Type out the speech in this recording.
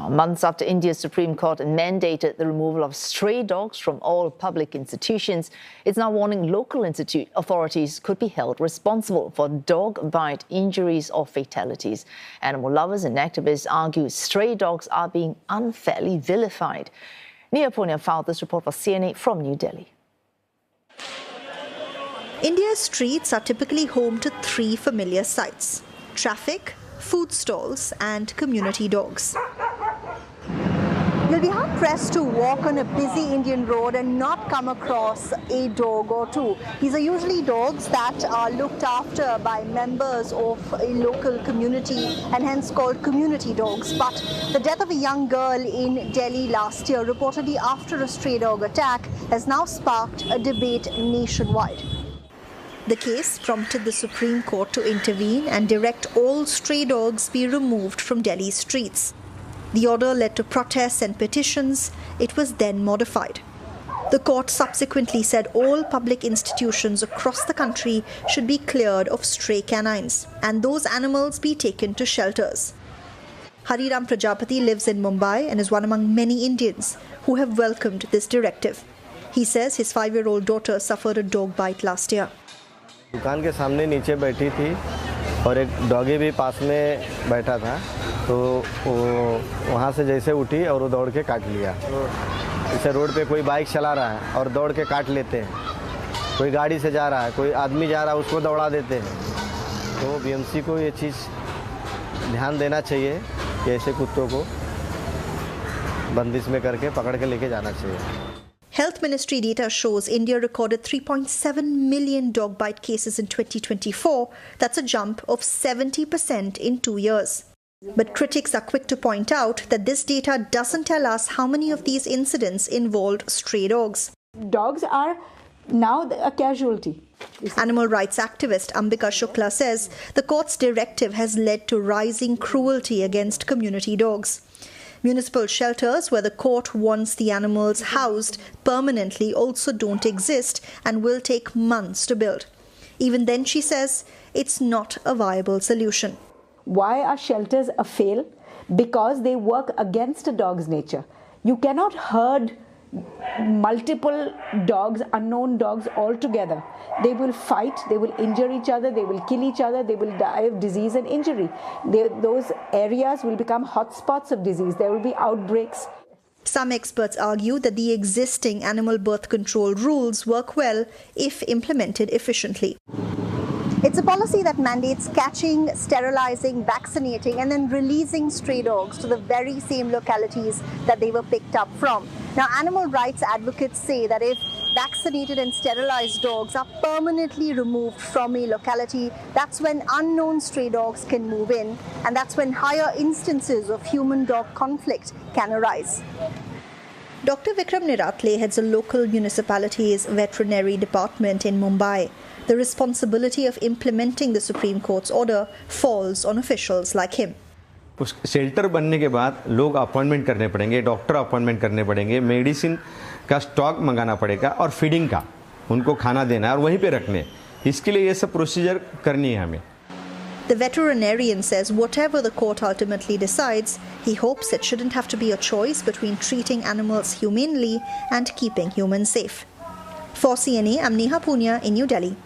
Now, months after India's Supreme Court mandated the removal of stray dogs from all public institutions, it's now warning local authorities could be held responsible for dog bite injuries or fatalities. Animal lovers and activists argue stray dogs are being unfairly vilified. Neha Poonia filed this report for CNA from New Delhi. India's streets are typically home to three familiar sights: traffic, food stalls and community dogs. You'll be hard-pressed to walk on a busy Indian road and not come across a dog or two. These are usually dogs that are looked after by members of a local community and hence called community dogs. But the death of a young girl in Delhi last year, reportedly after a stray dog attack, has now sparked a debate nationwide. The case prompted the Supreme Court to intervene and direct all stray dogs be removed from Delhi's streets. The order led to protests and petitions. It was then modified. The court subsequently said all public institutions across the country should be cleared of stray canines and those animals be taken to shelters. Hariram Prajapati lives in Mumbai and is one among many Indians who have welcomed this directive. He says his 5-year-old daughter suffered a dog bite last year. दुकान के सामने नीचे बैठी थी और एक doggy भी पास में बैठा था, तो वो वहाँ से जैसे उठी और वो दौड़ के काट लिया। जैसे रोड पे कोई बाइक चला रहा है और दौड़ के काट लेते हैं, कोई गाड़ी से जा रहा है, कोई आदमी जा रहा है उसको दौड़ा देते हैं। तो बीएमसी को ये चीज़ ध्यान देना चाहिए कि ऐसे कुत्तों को बंदिश में करके पकड़ के लेके जाना चाहिए। Health Ministry data shows India recorded 3.7 million dog bite cases in 2024. That's a jump of 70% in 2 years. But critics are quick to point out that this data doesn't tell us how many of these incidents involved stray dogs. Dogs are now a casualty. Animal rights activist Ambika Shukla says the court's directive has led to rising cruelty against community dogs. Municipal shelters where the court wants the animals housed permanently also don't exist and will take months to build. Even then, she says, it's not a viable solution. Why are shelters a fail? Because they work against a dog's nature. You cannot herd multiple dogs, unknown dogs all together. They will fight, they will injure each other, they will kill each other, they will die of disease and injury. Those areas will become hotspots of disease. There will be outbreaks. Some experts argue that the existing animal birth control rules work well if implemented efficiently. It's a policy that mandates catching, sterilizing, vaccinating and then releasing stray dogs to the very same localities that they were picked up from. Now, animal rights advocates say that if vaccinated and sterilized dogs are permanently removed from a locality, that's when unknown stray dogs can move in, and that's when higher instances of human-dog conflict can arise. Dr. Vikram Niratle heads a local municipality's veterinary department in Mumbai. The responsibility of implementing the Supreme Court's order falls on officials like him. उस shelter बनने के बाद लोग appointment करने पड़ेंगे, doctor appointment करने पड़ेंगे, medicine का स्टॉक मंगाना पड़ेगा और फीडिंग का उनको खाना देना है और वहीं पे रखने, इसके लिए ये सब प्रोसीजर करनी है हमें. The veterinarian says whatever the court ultimately decides, he hopes it shouldn't have to be a choice between treating animals humanely and keeping humans safe. For CNA, I'm Neha Poonia in New Delhi.